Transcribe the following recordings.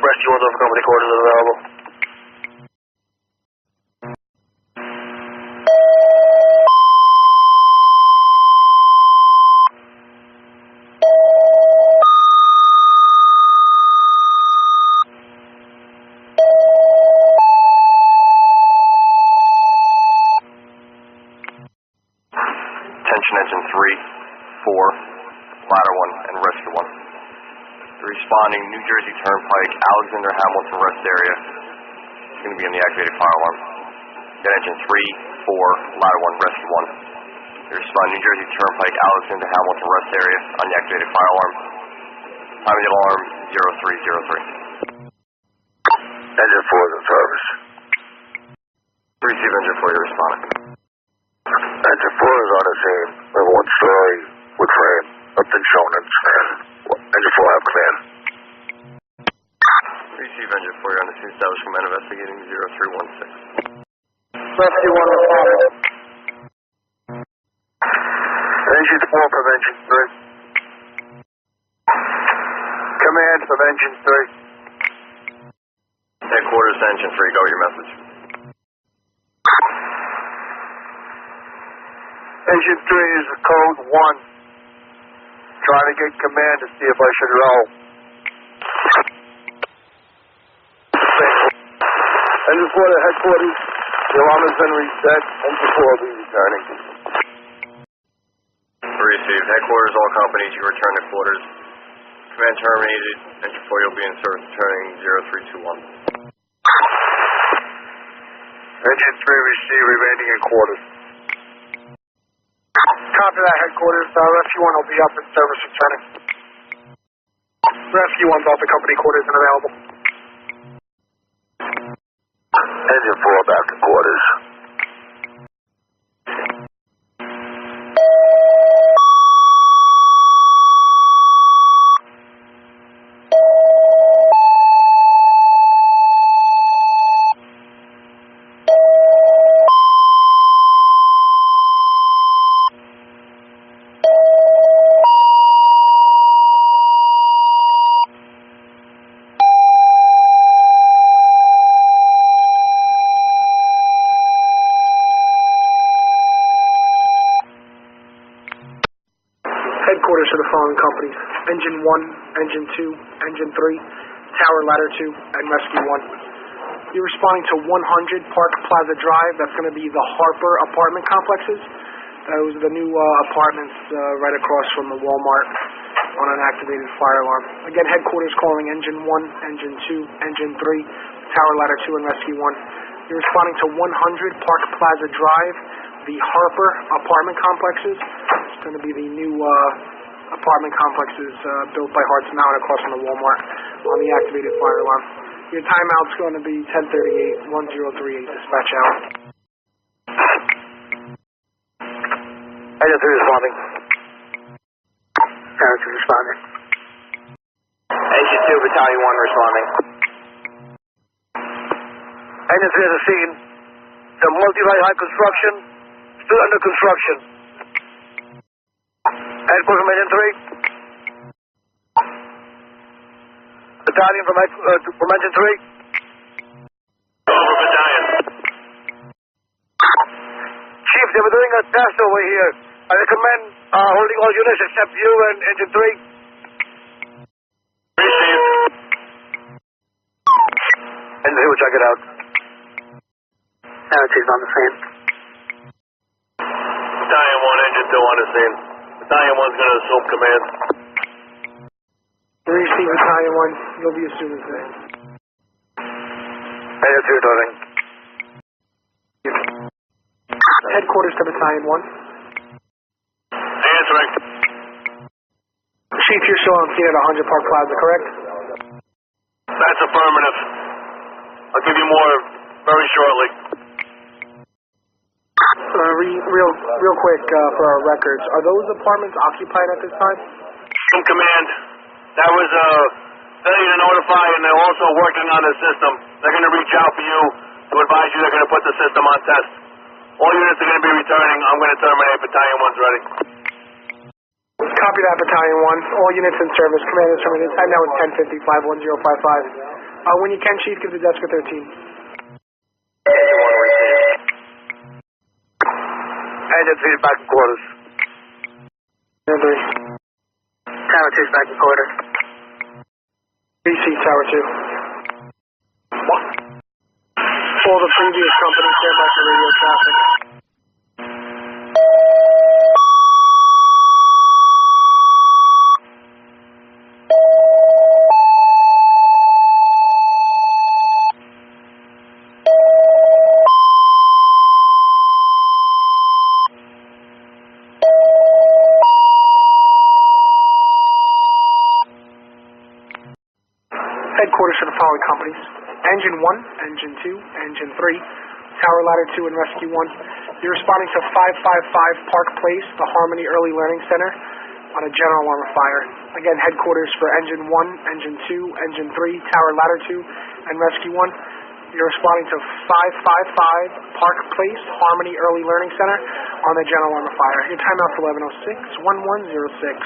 Rescue 1's over company quarters is available. Attention engine 3, 4, ladder 1, and rescue 1. The responding New Jersey Turnpike, Alexander Hamilton rest area. It's going to be in the activated fire alarm. Then engine 3, 4, ladder 1, rescue 1. The responding New Jersey Turnpike, Alexander Hamilton rest area on the activated fire alarm. Time of the alarm 0303. Engine 4 is in service. Receive engine 4, you're responding. Engine 4 is on the scene. We have 1 story with frame. Nothing shown in span. Engine 4 have command. Receive engine 4, you're on the scene. Establish command investigating 0316. Rescue 1 responding. Engine 4 from engine 3. Command from engine 3. Headquarters to engine 3, go with your message. Engine 3 is code 1. Trying to get command to see if I should roll. Engine 4 to headquarters. The alarm has been reset. Engine 4 will be returning. Received. Headquarters, all companies, you return to quarters. Command terminated. Engine 4, you'll be in service returning 0321. Engine 3 received, remaining in quarters. Copy that, headquarters. Rescue 1 will be up in service returning. Rescue 1's off the company quarters and available. Engine 4 back to quarters. Headquarters to the following companies: Engine 1, Engine 2, Engine 3, Tower Ladder 2, and Rescue 1. You're responding to 100 Park Plaza Drive. That's going to be the Harper apartment complexes. Those are the new apartments right across from the Walmart on an activated fire alarm. Again, headquarters calling Engine 1, Engine 2, Engine 3, Tower Ladder 2, and Rescue 1. You're responding to 100 Park Plaza Drive, the Harper apartment complexes. It's going to be the new apartment complexes built by Hart's Mountain across from the Walmart on the activated fire alarm. Your timeout's going to be 10:38, 1038, dispatch out. Engine 3 responding. Engine 2 responding. Engine 2, Battalion 1 responding. Engine 3 has a scene. The multi-light high construction, still under construction. Headquarters from Engine 3. Battalion from Engine 3. Over, Battalion. Chief, they were doing a test over here. I recommend holding all units except you and Engine 3. Received. Engine 3 will check it out. She's on the scene. Battalion 1, Engine 2 on the scene. Battalion 1's going to assume command. Receive Battalion 1. You'll be assuming command. Engine 2 darling. Headquarters to Battalion 1. Answering. Chief, you're still on scene at 100 Park Plaza, correct? That's affirmative. I'll give you more very shortly. Real quick for our records, are those apartments occupied at this time? From command. That was a failure to notify, and they're also working on the system. They're going to reach out for you to advise you they're going to put the system on test. All units are going to be returning. I'm going to terminate. Battalion 1's ready. Copy that, Battalion 1. All units in service. Command is terminated. Time now is 10:55, 1055. When you can, Chief, give the desk a 13. Engine 1 received. Engine 3 is back in quarters. Engine 3. Tower 2 is back in quarters. Receive Tower 2. What? All the previous companies stand by for radio traffic. Headquarters for the following companies: Engine 1, Engine 2, Engine 3, Tower Ladder 2, and Rescue 1. You're responding to 555 Park Place, the Harmony Early Learning Center, on a general alarm of fire. Again, headquarters for Engine 1, Engine 2, Engine 3, Tower Ladder 2, and Rescue 1. You're responding to 555 Park Place, Harmony Early Learning Center, on the general alarm of fire. Your timeout's 11:06, 1106.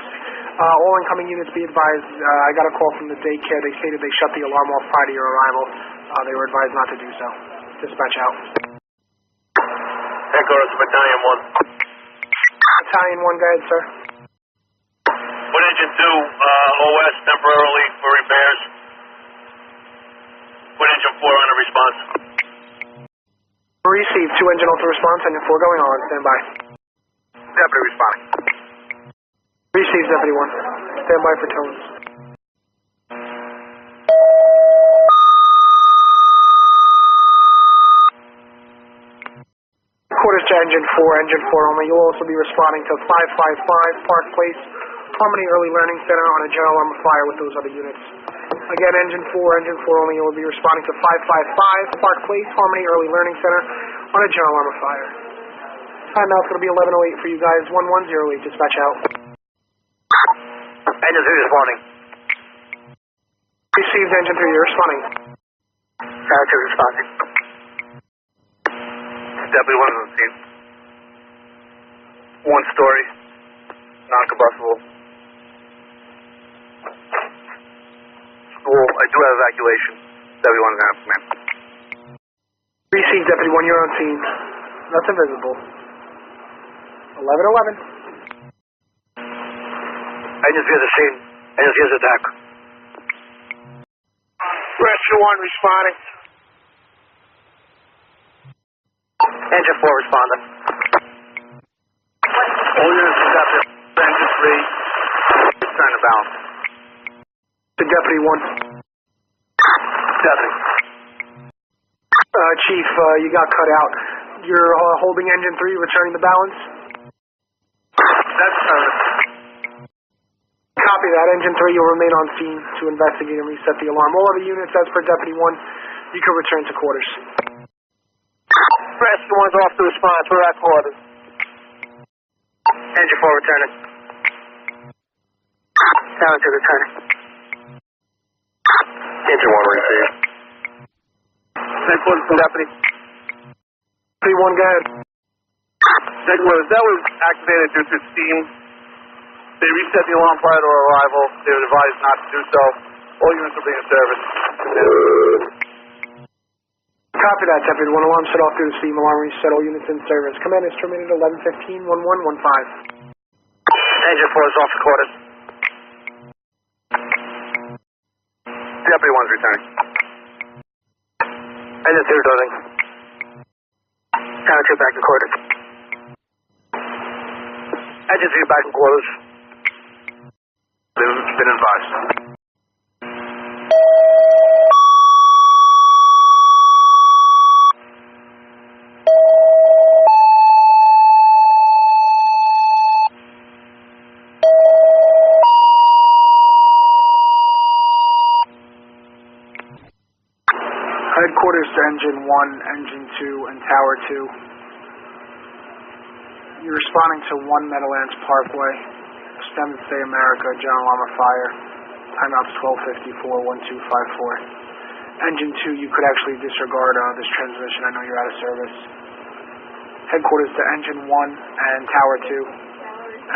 All incoming units be advised, I got a call from the daycare. They stated they shut the alarm off prior to your arrival. They were advised not to do so. Dispatch out. Headquarters to Battalion 1. Battalion 1, go ahead, sir. Put Engine 2 OS temporarily for repairs. Put Engine 4 on a response. Receive 2 engine alpha response, Engine 4 going on. Stand by. Deputy responding. Receive Deputy 1. Stand by for tones. Quarters to Engine 4 only. You'll also be responding to 555 Park Place, Harmony Early Learning Center, on a general alarm of fire with those other units. Again, Engine 4 only. You'll be responding to 555 Park Place, Harmony Early Learning Center, on a general alarm of fire. Timeout's going to be 11:08 for you guys. 1108. Dispatch out. Engine 3 responding. Received Engine 3. You're responding. Tower 2 responding. Deputy 1 on the scene. 1 story. Non-combustible. School. I do have evacuation. Deputy 1 is on command. Received Deputy 1. You're on scene. That's invisible. 11:11. Engine 3 is the scene. Engine 3 is attack. Rescue 1 responding. Engine 4 responding. All units accepted. Engine 3. Return to balance. To Deputy 1. Deputy. Chief, you got cut out. You're holding Engine 3, returning the balance? That's Copy that. Engine 3, you'll remain on scene to investigate and reset the alarm. All other units, as per Deputy 1, you can return to quarters. Rescue 1's off to response. We're at quarters. Engine 4 returning. Tower 2 returning. Engine 1 received. Headquarters from Deputy. Deputy 1, go ahead. Headquarters, that was activated due to steam. They reset the alarm prior to our arrival. They were advised not to do so. All units will be in service. Copy that, Deputy 1. Alarm set off through the steam. Alarm reset. All units in service. Command is terminated 11:15, 1115. Engine 4 is off to quarters. Deputy 1's returning. Engine 2 returning. Tower 2 back in quarters. Engine 3 back in quarters. Been advised. Headquarters to Engine 1, Engine 2, and Tower 2. You're responding to 1 Meadowlands Parkway, Extended Stay America, general alarm of fire. Timeout's 12:54, 1254. Engine 2, you could actually disregard this transmission. I know you're out of service. Headquarters to Engine 1 and Tower 2.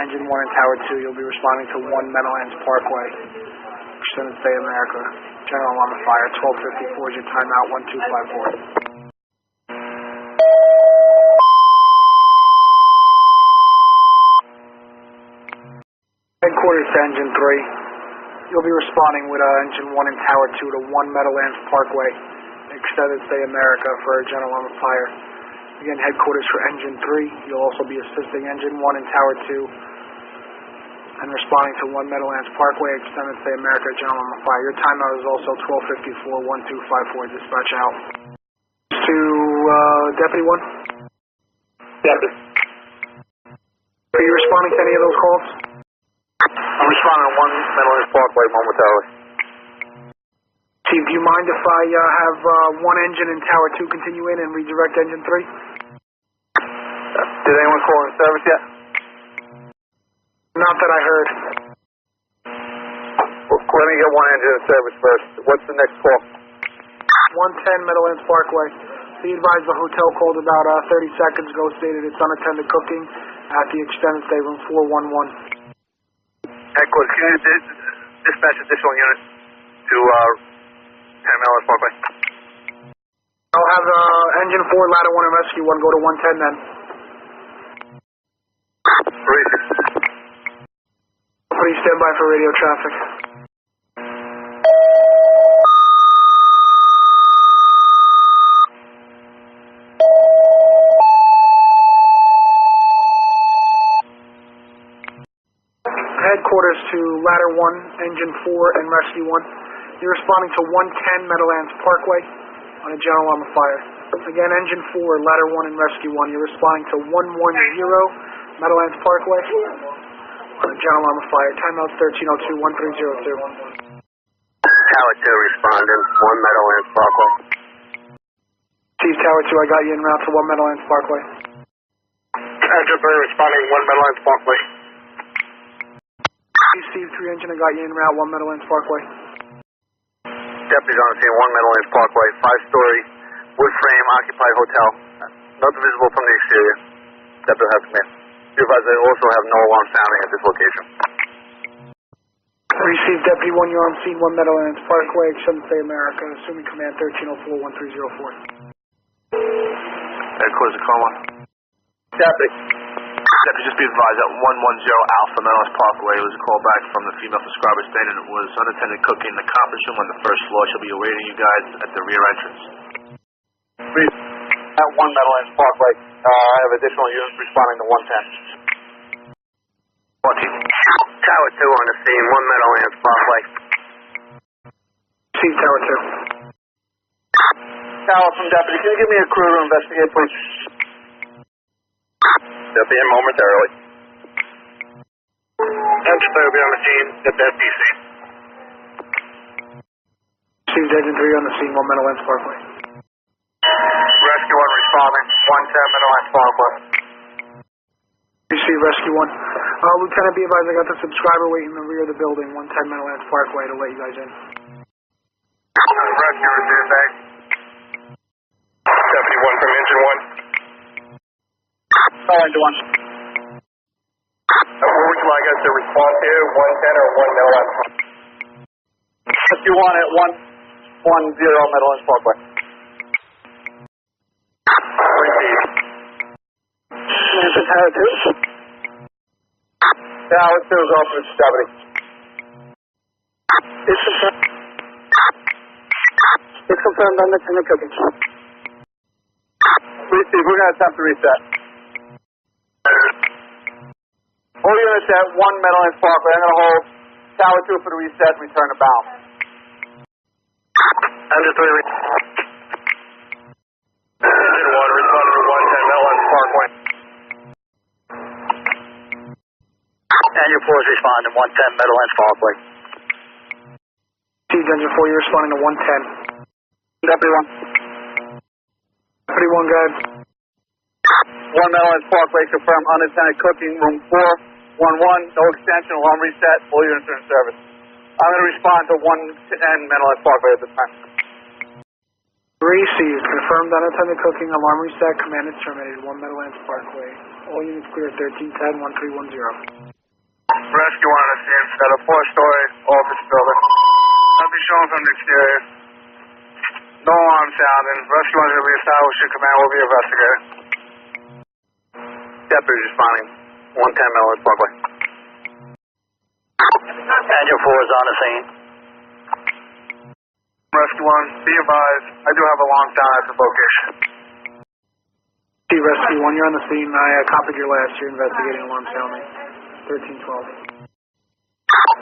Engine 1 and Tower 2, you'll be responding to 1 Meadowlands Parkway, Extended Stay America. General on the fire. 1254 is your timeout. 1254. Headquarters to Engine 3. You'll be responding with Engine 1 and Tower 2 to 1 Meadowlands Parkway, Extended Stay America for a General on the fire. Again, headquarters for Engine 3. You'll also be assisting Engine 1 and Tower 2 and responding to 1 Meadowlands Parkway, Extended Stay America, General on the fire. Your timeout is also 1254, 1254, dispatch out. To Deputy 1? Deputy. Are you responding to any of those calls? I'm responding to 1 Meadowlands Parkway momentarily. Chief, do you mind if I have 1 engine and Tower 2 continue in and redirect Engine 3? Did anyone call in service yet? Not that I heard. Well, let me get 1 engine in service first. What's the next call? 110 Meadowlands Parkway. Be advised the hotel called about 30 seconds ago, stated it's unattended cooking at the extended stay room 411. Headquarters, can you dispatch additional units to 10 Meadowlands Parkway? I'll have Engine 4, Ladder 1, and Rescue 1 go to 110 then. Please stand by for radio traffic. Headquarters to Ladder 1, Engine 4, and Rescue 1. You're responding to 110 Meadowlands Parkway on a General on the fire. Again, Engine 4, Ladder 1, and Rescue 1. You're responding to 110 Meadowlands Parkway on a General on the fire. Timeout 1302-1302. Tower 2 responding, 1 Meadowlands Parkway. Chief Tower 2, I got you en route to 1 Meadowlands Parkway. Engine 3 responding, 1 Meadowlands Parkway. Steve 3 engine, I got you en route 1 Meadowlands Parkway. Deputies on the scene, 1 Meadowlands Parkway, 5-story wood frame occupied hotel. Nothing visible from the exterior. Deputy has command. Be advised they also have no alarm sounding at this location. Received Deputy 1, you're on scene 1 Meadowlands Parkway, Extended Stay America, assuming command 1304-1304. Headquarters to car 1. Deputy. Deputy, just be advised that 110 Alpha Meadowlands Parkway was a call back from the female subscriber stating it was unattended cooking in the conference room on the first floor. She'll be awaiting you guys at the rear entrance. Please, at 1 Meadowlands Parkway, I have additional units responding to 110. 1. Tower 2 on the scene, 1 Meadowlands Parkway. Chief Tower 2. Tower from Deputy, can you give me a crew to investigate, please? They'll be in momentarily. Engine 3 will be on the scene at the FDC. Received Engine 3 on the scene, 1 Meadowlands Parkway. Rescue 1 responding, 110 Meadowlands Parkway. Received Rescue 1. Lieutenant, be advised I got the subscriber waiting in the rear of the building, 110 Meadowlands Parkway, to let you guys in. Rescue received, thanks. Deputy 1 from Engine 1. Call Engine 1. Where would you like us to respond to, 110 or 1 Meadowlands Parkway? Rescue 1 at 110 Meadowlands Parkway. Received. Tower 2. Tower 2 is open, Deputy. It's confirmed unattended cooking. Receive, we're going to attempt to reset. All units at 1 Meadowlands Parkway, I'm going to hold Tower 2 for the reset, return to bound. Engine 3, Engine 1, responding to 110 Meadowlands Parkway. Engine 4 is responding to 110 Meadowlands Parkway. Received Engine 4, you're responding to 110. Deputy 1. Deputy 1, go ahead. 1 Meadowlands Parkway, confirm unattended cooking, room 411, no extension, alarm reset, all units are in service. I'm going to respond to 110 Meadowlands Parkway at this time. Received. Confirmed unattended cooking, alarm reset, command is terminated, 1 Meadowlands Parkway. All units clear, 1310-1310. Rescue 1 on the scene at a 4-story office building. be shown from the exterior. No alarm sounding. Rescue 1 is going to be established. Your command will be investigated. Deputies responding. 110 Meadowlands Parkway. Engine 4 is on the scene. Rescue 1, be advised, I do have alarm sound at the location. Rescue 1, you're on the scene. I copied your last. You're investigating alarm sounding. 1312.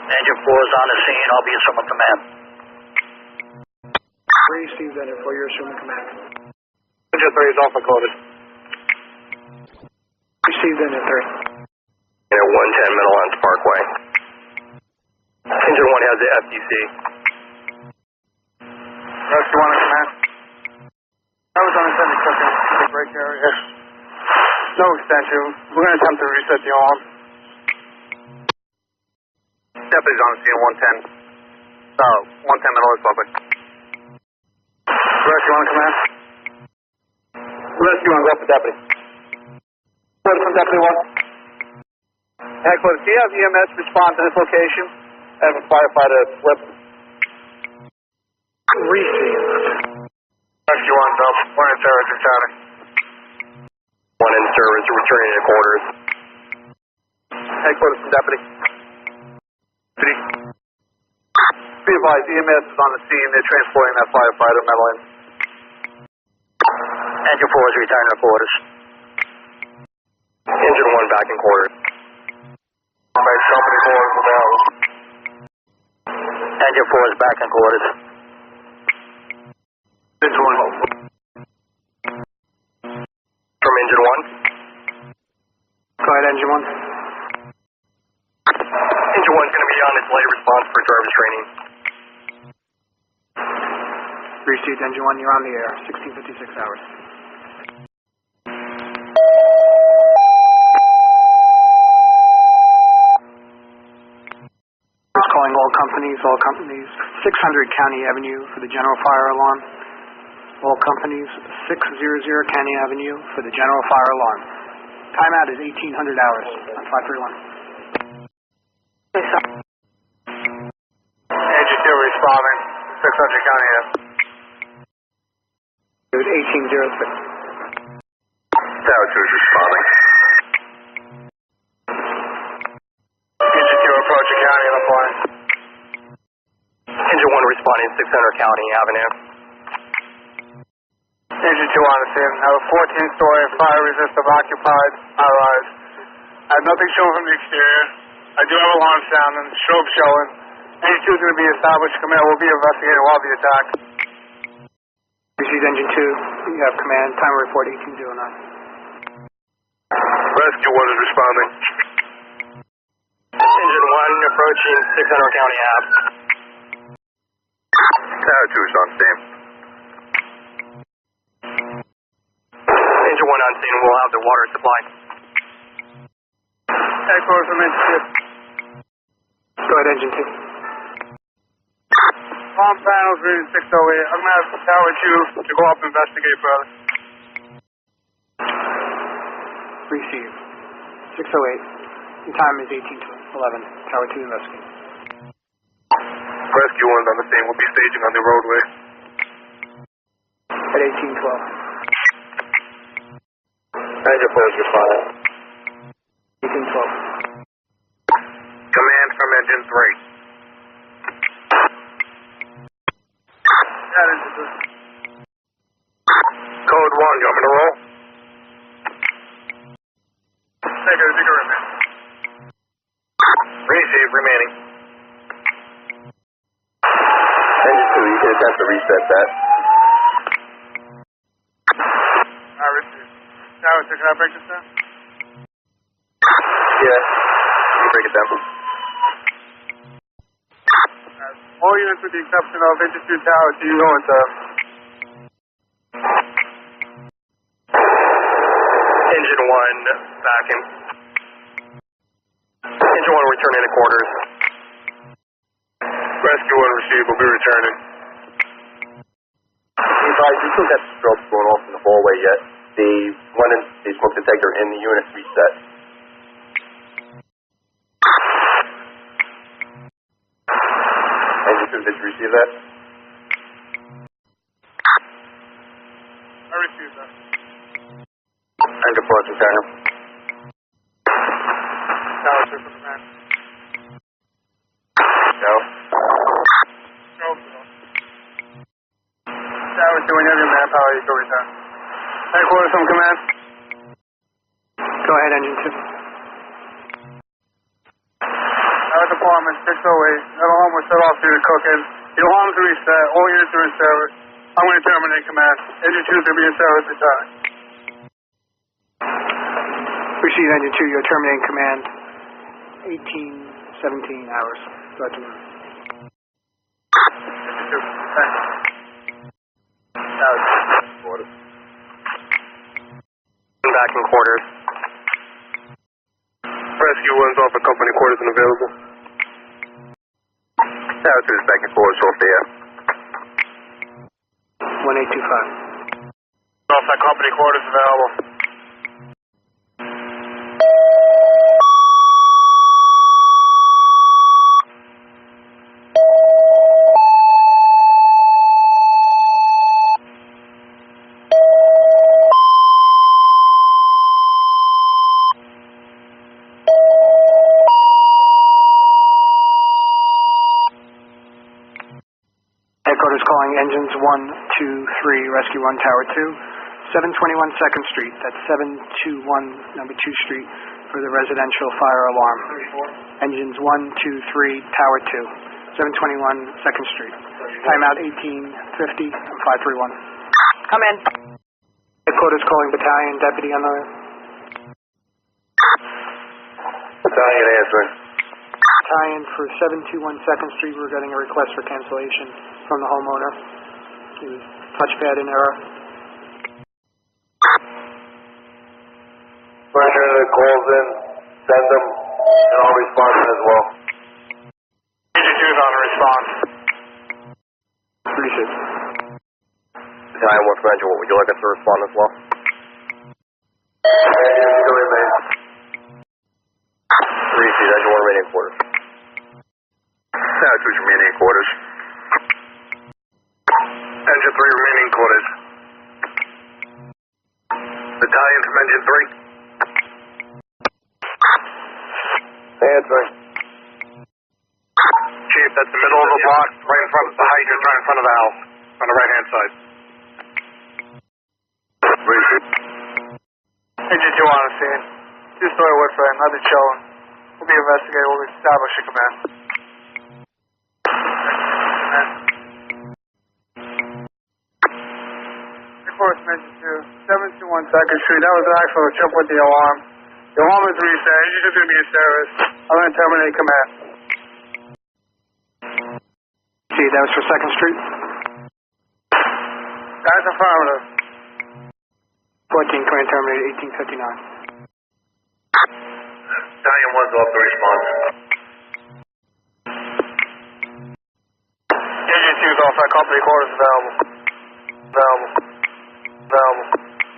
Engine 4 is on the scene. I'll be assuming command. Received Engine 4, you're assuming command. Engine 3 is also coded. Received Engine 3. 110 Meadowlands Parkway. Engine 1 has the FTC. Rescue 1 in command. I was unintended cooking the break area. No extension. We're going to attempt to reset the alarm. Deputies on the scene, 110. 110 Meadowlands Parkway. Rescue 1 in command. Rescue 1, go up to deputy. Order from Deputy 1. Headquarters, do you have EMS respond to this location? I have a firefighter slip. Received. Rescue 1, Bill. 1 in service returning. 1 in service, returning to quarters. Headquarters from Deputy. Be advised, EMS is on the scene. They're transporting that firefighter, Meadowlands. Engine 4 is returning to quarters. Engine 1 back in quarters. Company 4 is available. Engine 4 is back in quarters. Engine 1. From Engine 1. Go ahead, Engine 1. Engine 1's going to be on its late response for driver's training. Received Engine 1, you're on the air. 1656 hours. Calling all companies, 600 County Avenue for the general fire alarm. All companies, 600 County Avenue for the general fire alarm. Timeout is 1800 hours on 531. Engine 2 responding. 600 County Avenue. 1806. Tower 2 is responding. Engine 2 approaching County on the flying. Engine 1 responding 600 County Avenue. Engine 2 on the scene. I have a 14-story fire resistant occupied high-rise. I have nothing shown from the exterior. I do have alarm sounding, strobe showing. Engine 2 is going to be established. Command will be investigated while the attack. Received Engine 2, you have command. Time report 1809. Rescue 1 is responding. Engine 1 approaching 600 County Ave. Tower 2 is on scene. Engine 1 on scene will have the water supply. Headquarters from Engine 2. Go ahead, Engine 2. Alarm panels reading 608. I'm going to have Tower 2 to go up and investigate further. Received. 608. Your time is 1811. Tower 2 investigate. Rescue 1 on the scene will be staging on the roadway. At 1812. Engine 4 is responding. 1812. Command from Engine 3. Code 1, you want me to roll? Negative. Receive remaining. Engine 2, you can attempt to reset that. I received. Tower 2, can I break this down? Yeah, you can break it down. All units with the exception of Engine 2 Tower 2, you go into... Engine 1 back in. Engine 1 returning to quarters. Rescue 1 received, will be returning. Guys, we still got the strobes going off in the hallway yet. The one in the smoke detector in the unit's reset. Engine 2's Did you receive that? I received that. Engine 4 to Turner. Tower 2 for command. Go. Go. Tower 2, when you have your manpower, you can return. Headquarters from command. Go ahead, engine 2. Our department, 608. That alarm was set off due to cooking. The alarm's reset. All units are in service. I'm going to terminate command. Engine 2 is going to be in service returning. Receive engine 2, you're terminating command. 17 hours. Glad to know. Engine 2, thanks. Quarters. Back in quarters. Rescue 1's off at company quarters and available. Tower 2 is back in quarters off the air. 1825. Off at company quarters available. Headquarters calling engines 1, 2, 3, rescue 1, tower 2, 721 2nd Street. That's 721 number 2 Street for the residential fire alarm. Engines 1, 2, 3, tower 2, 721 2nd Street. Timeout 1850 and 531. Come in. Headquarters calling battalion, deputy on the Battalion answering. battalion for 721 2nd Street. We're getting a request for cancellation from the homeowner. He was touchpad in error. Pressure that calls in, send them, and I'll respond as well. Engine 2 is on a response. Appreciate it. Battalion 1 for engine, what would you like us to respond as well? Engine 2 remain. 3 seat, engine 1 remaining quarters. Tower 2 is remaining quarters. Engine 3 remaining quarters. Battalion from engine 3. Answering. Chief, that's the middle of the block, right in front of the hydrant, right in front of the house, on the right-hand side. Engine 2 on the scene. Two-story wood frame, nothing showing. We'll be investigating, we'll establish a command. Headquarters from engine 2, 721 2nd Street. That was an accident, trip with the alarm. The alarm is reset, engine 2 is going to be in service. I'm going to terminate command. See, that was for 2nd Street. That's affirmative. 14, current terminated 1859. Battalion 1's off the response. Engine 2 is off at company quarters available. Available.